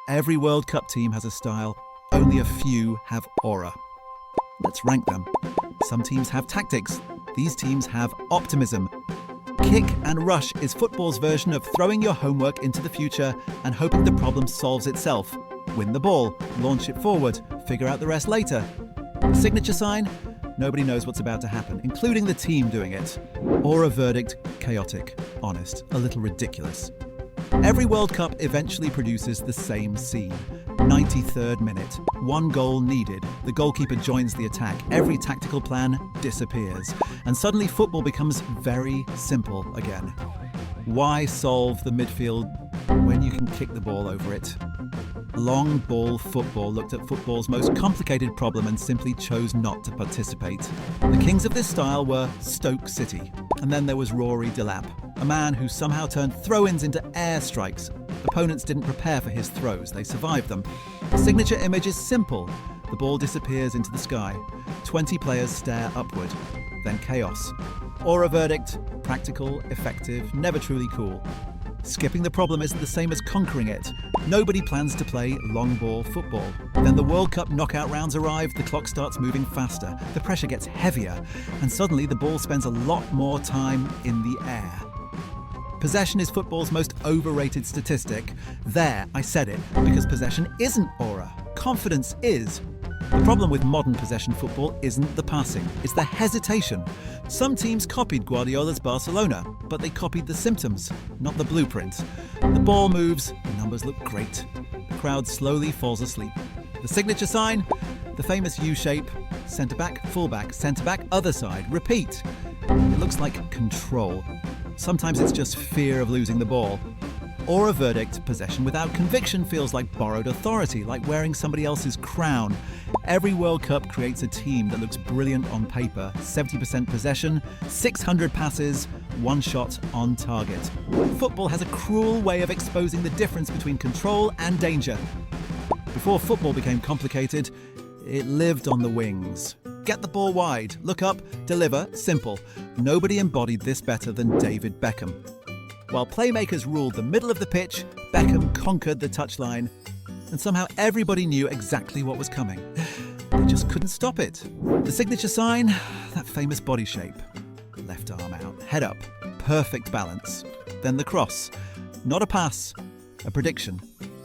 Every World Cup team has a style, only a few have aura. Let's rank them. Some teams have tactics, these teams have optimism. Kick and rush is football's version of throwing your homework into the future and hoping the problem solves itself. Win the ball, launch it forward, figure out the rest later. The signature sign? Nobody knows what's about to happen, including the team doing it. Aura verdict, chaotic, honest, a little ridiculous. Every World Cup eventually produces the same scene. 93rd minute, 1 goal needed, the goalkeeper joins the attack, every tactical plan disappears, and suddenly football becomes very simple again. Why solve the midfield when you can kick the ball over it? Long ball football looked at football's most complicated problem and simply chose not to participate. The kings of this style were Stoke City, and then there was Rory Delap, a man who somehow turned throw-ins into air strikes. Opponents didn't prepare for his throws, they survived them. The signature image is simple. The ball disappears into the sky. 20 players stare upward. Then chaos. Aura verdict, practical, effective, never truly cool. Skipping the problem isn't the same as conquering it. Nobody plans to play long ball football. Then the World Cup knockout rounds arrive, the clock starts moving faster, the pressure gets heavier, and suddenly the ball spends a lot more time in the air. Possession is football's most overrated statistic. There, I said it, because possession isn't aura. Confidence is. The problem with modern possession football isn't the passing, it's the hesitation. Some teams copied Guardiola's Barcelona, but they copied the symptoms, not the blueprint. The ball moves, the numbers look great. The crowd slowly falls asleep. The signature sign? The famous U-shape. Centre-back, full-back, centre-back, other side, repeat. It looks like control. Sometimes it's just fear of losing the ball. Aura verdict, possession without conviction feels like borrowed authority, like wearing somebody else's crown. Every World Cup creates a team that looks brilliant on paper. 70% possession, 600 passes, 1 shot on target. Football has a cruel way of exposing the difference between control and danger. Before football became complicated, it lived on the wings. Get the ball wide, look up, deliver, simple. Nobody embodied this better than David Beckham. While playmakers ruled the middle of the pitch, Beckham conquered the touchline. And somehow everybody knew exactly what was coming. They just couldn't stop it. The signature sign? That famous body shape. Left arm out, head up, perfect balance. Then the cross. Not a pass, a prediction.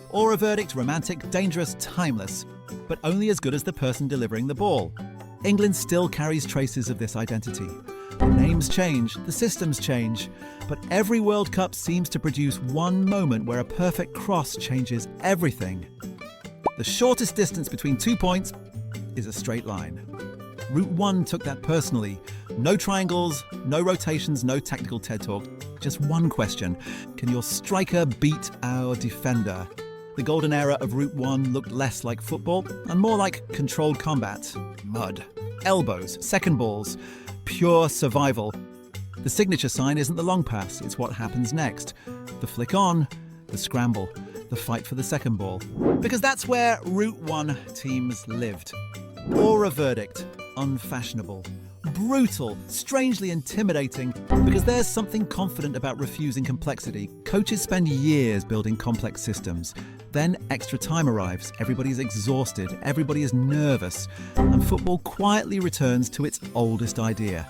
Aura verdict, romantic, dangerous, timeless. But only as good as the person delivering the ball. England still carries traces of this identity. The names change, the systems change, but every World Cup seems to produce one moment where a perfect cross changes everything. The shortest distance between 2 points is a straight line. Route 1 took that personally. No triangles, no rotations, no technical TED Talk. Just one question. Can your striker beat our defender? The golden era of Route 1 looked less like football and more like controlled combat. Mud, elbows, second balls, pure survival. The signature sign isn't the long pass, it's what happens next. The flick on, the scramble, the fight for the second ball. Because that's where Route 1 teams lived. Aura verdict, unfashionable, brutal, strangely intimidating, because there's something confident about refusing complexity. Coaches spend years building complex systems. Then extra time arrives, everybody's exhausted, everybody is nervous, and football quietly returns to its oldest idea.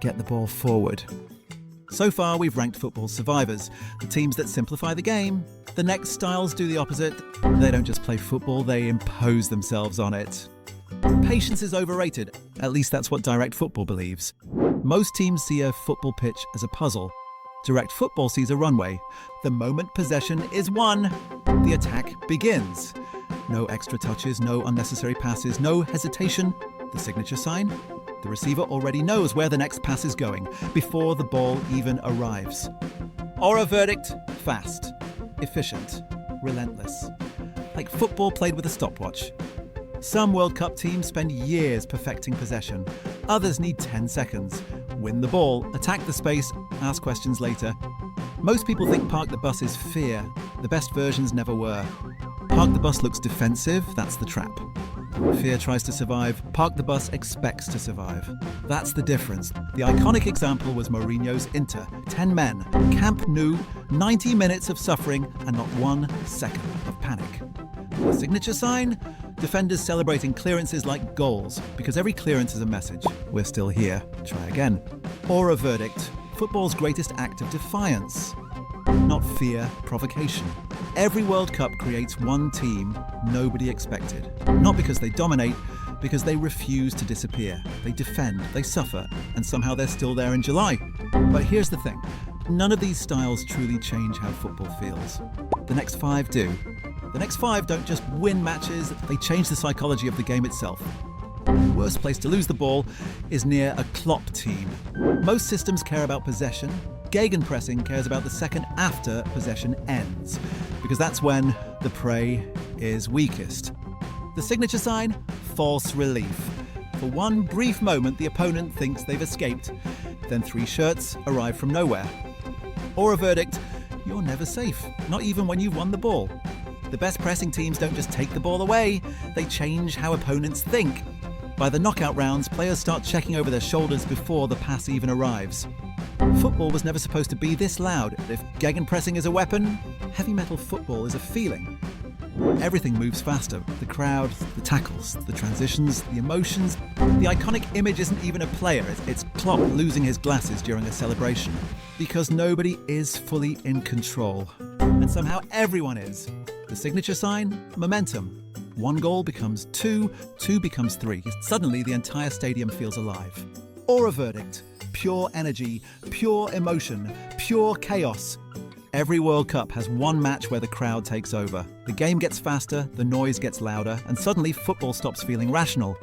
Get the ball forward. So far we've ranked football's survivors, the teams that simplify the game. The next styles do the opposite. They don't just play football, they impose themselves on it. Patience is overrated, at least that's what direct football believes. Most teams see a football pitch as a puzzle. Direct football sees a runway. The moment possession is won, the attack begins. No extra touches, no unnecessary passes, no hesitation. The signature sign? The receiver already knows where the next pass is going before the ball even arrives. Aura verdict, fast, efficient, relentless. Like football played with a stopwatch. Some World Cup teams spend years perfecting possession. Others need 10 seconds. Win the ball, attack the space, ask questions later. Most people think park the bus is fear. The best versions never were. Park the bus looks defensive, that's the trap. Fear tries to survive, Park the Bus expects to survive. That's the difference. The iconic example was Mourinho's Inter. 10 men, Camp Nou, 90 minutes of suffering and not 1 second of panic. The signature sign? Defenders celebrating clearances like goals, because every clearance is a message. We're still here. Try again. Or a verdict. Football's greatest act of defiance. Not fear, provocation. Every World Cup creates one team nobody expected. Not because they dominate, because they refuse to disappear. They defend, they suffer, and somehow they're still there in July. But here's the thing. None of these styles truly change how football feels. The next 5 do. The next 5 don't just win matches, they change the psychology of the game itself. The worst place to lose the ball is near a Klopp team. Most systems care about possession. Gegenpressing cares about the second after possession ends, because that's when the prey is weakest. The signature sign? False relief. For one brief moment, the opponent thinks they've escaped. Then 3 shirts arrive from nowhere. Or a verdict? You're never safe, not even when you've won the ball. The best pressing teams don't just take the ball away, they change how opponents think. By the knockout rounds, players start checking over their shoulders before the pass even arrives. Football was never supposed to be this loud. If gegenpressing is a weapon, heavy metal football is a feeling. Everything moves faster. The crowd, the tackles, the transitions, the emotions. The iconic image isn't even a player, it's Klopp losing his glasses during a celebration. Because nobody is fully in control. And somehow everyone is. The signature sign? Momentum. 1 goal becomes 2, 2 becomes 3. Suddenly the entire stadium feels alive. Or a verdict. Pure energy, pure emotion, pure chaos. Every World Cup has one match where the crowd takes over. The game gets faster, the noise gets louder, and suddenly football stops feeling rational.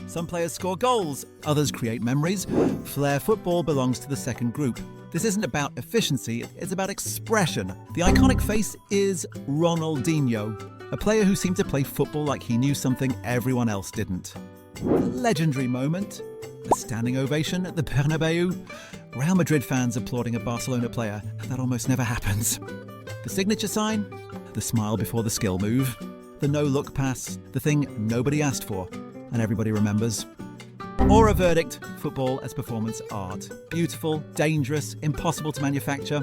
Some players score goals, others create memories. Flair Football belongs to the second group. This isn't about efficiency, it's about expression. The iconic face is Ronaldinho, a player who seemed to play football like he knew something everyone else didn't. The legendary moment, a standing ovation at the Bernabeu. Real Madrid fans applauding a Barcelona player, that almost never happens. The signature sign, the smile before the skill move, the no-look pass, the thing nobody asked for and everybody remembers. Or a verdict, football as performance art. Beautiful, dangerous, impossible to manufacture.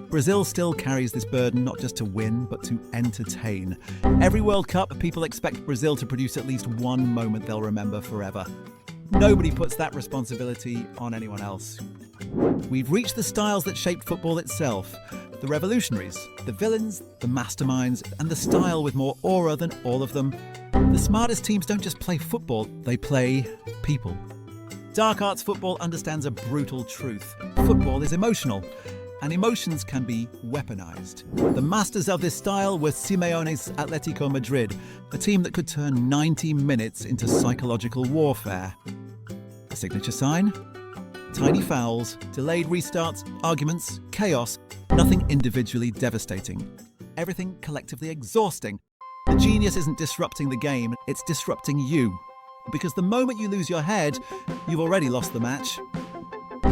Brazil still carries this burden not just to win, but to entertain. Every World Cup, people expect Brazil to produce at least one moment they'll remember forever. Nobody puts that responsibility on anyone else. We've reached the styles that shaped football itself. The revolutionaries, the villains, the masterminds, and the style with more aura than all of them. The smartest teams don't just play football, they play people. Dark arts football understands a brutal truth. Football is emotional, and emotions can be weaponized. The masters of this style were Simeone's Atletico Madrid, a team that could turn 90 minutes into psychological warfare. The signature sign? Tiny fouls, delayed restarts, arguments, chaos, nothing individually devastating. Everything collectively exhausting. The genius isn't disrupting the game, it's disrupting you. Because the moment you lose your head, you've already lost the match.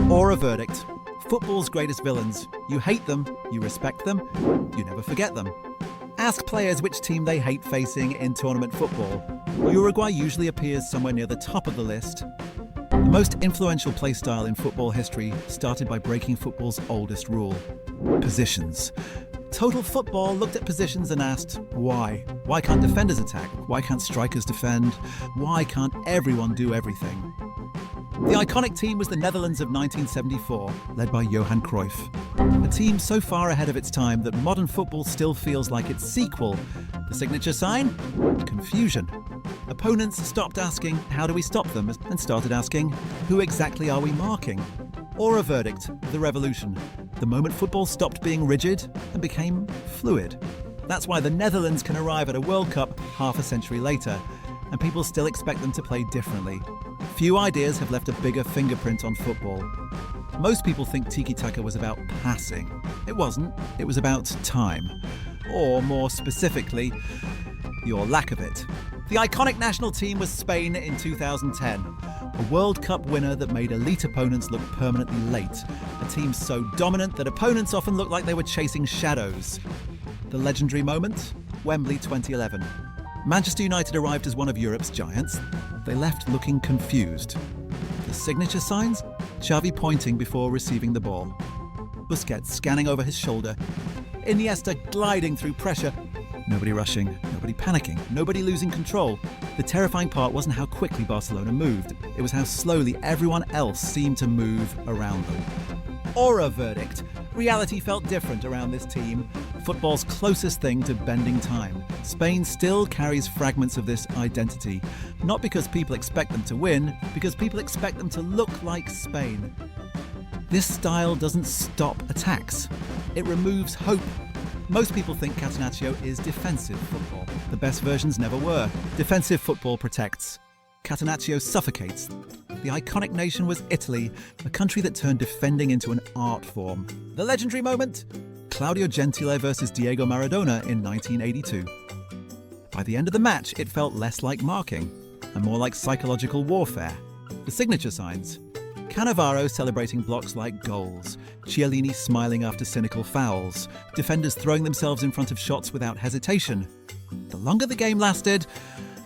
Or a verdict. Football's greatest villains. You hate them, you respect them, you never forget them. Ask players which team they hate facing in tournament football. Uruguay usually appears somewhere near the top of the list. The most influential playstyle in football history started by breaking football's oldest rule: positions. Total Football looked at positions and asked, why? Why can't defenders attack? Why can't strikers defend? Why can't everyone do everything? The iconic team was the Netherlands of 1974, led by Johan Cruyff. A team so far ahead of its time that modern football still feels like its sequel. The signature sign? Confusion. Opponents stopped asking, how do we stop them? And started asking, who exactly are we marking? Or a verdict, the revolution. The moment football stopped being rigid and became fluid. That's why the Netherlands can arrive at a World Cup half a century later, and people still expect them to play differently. Few ideas have left a bigger fingerprint on football. Most people think Tiki-Taka was about passing. It wasn't, it was about time. Or more specifically, your lack of it. The iconic national team was Spain in 2010. A World Cup winner that made elite opponents look permanently late. A team so dominant that opponents often looked like they were chasing shadows. The legendary moment? Wembley 2011. Manchester United arrived as one of Europe's giants. They left looking confused. The signature signs? Xavi pointing before receiving the ball. Busquets scanning over his shoulder. Iniesta gliding through pressure. Nobody rushing, nobody panicking, nobody losing control. The terrifying part wasn't how quickly Barcelona moved. It was how slowly everyone else seemed to move around them. Aura verdict. Reality felt different around this team. Football's closest thing to bending time. Spain still carries fragments of this identity. Not because people expect them to win, because people expect them to look like Spain. This style doesn't stop attacks. It removes hope. Most people think Catenaccio is defensive football. The best versions never were. Defensive football protects. Catenaccio suffocates. The iconic nation was Italy, a country that turned defending into an art form. The legendary moment? Claudio Gentile versus Diego Maradona in 1982. By the end of the match, it felt less like marking and more like psychological warfare. The signature signs. Cannavaro celebrating blocks like goals, Chiellini smiling after cynical fouls, defenders throwing themselves in front of shots without hesitation. The longer the game lasted,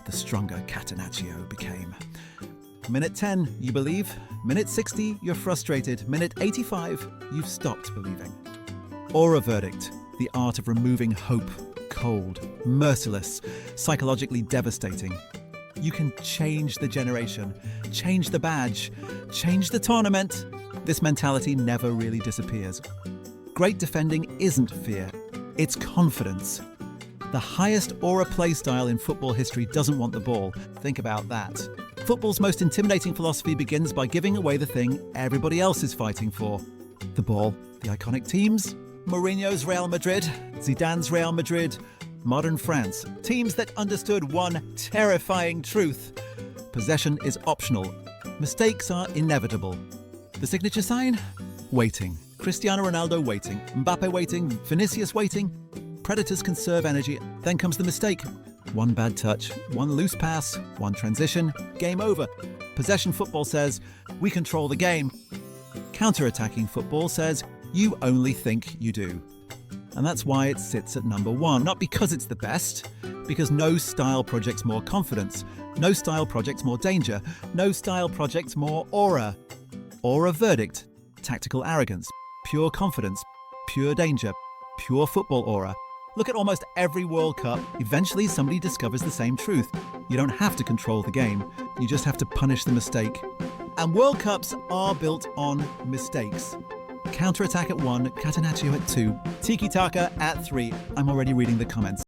the stronger Catenaccio became. Minute 10, you believe. Minute 60, you're frustrated. Minute 85, you've stopped believing. Aura verdict, the art of removing hope. Cold, merciless, psychologically devastating. You can change the generation, change the badge, change the tournament. This mentality never really disappears. Great defending isn't fear, it's confidence. The highest aura play style in football history doesn't want the ball. Think about that. Football's most intimidating philosophy begins by giving away the thing everybody else is fighting for. The ball. The iconic teams? Mourinho's Real Madrid, Zidane's Real Madrid, modern France. Teams that understood one terrifying truth. Possession is optional. Mistakes are inevitable. The signature sign? Waiting. Cristiano Ronaldo waiting. Mbappe waiting. Vinicius waiting. Predators conserve energy. Then comes the mistake. One bad touch, one loose pass, one transition, game over. Possession football says, we control the game. Counter-attacking football says, you only think you do. And that's why it sits at number one. Not because it's the best, because no style projects more confidence, no style projects more danger, no style projects more aura. Aura verdict, tactical arrogance, pure confidence, pure danger, pure football aura. Look at almost every World Cup. Eventually somebody discovers the same truth. You don't have to control the game. You just have to punish the mistake. And World Cups are built on mistakes. Counter-attack at 1, Catenaccio at 2, Tiki-Taka at 3. I'm already reading the comments.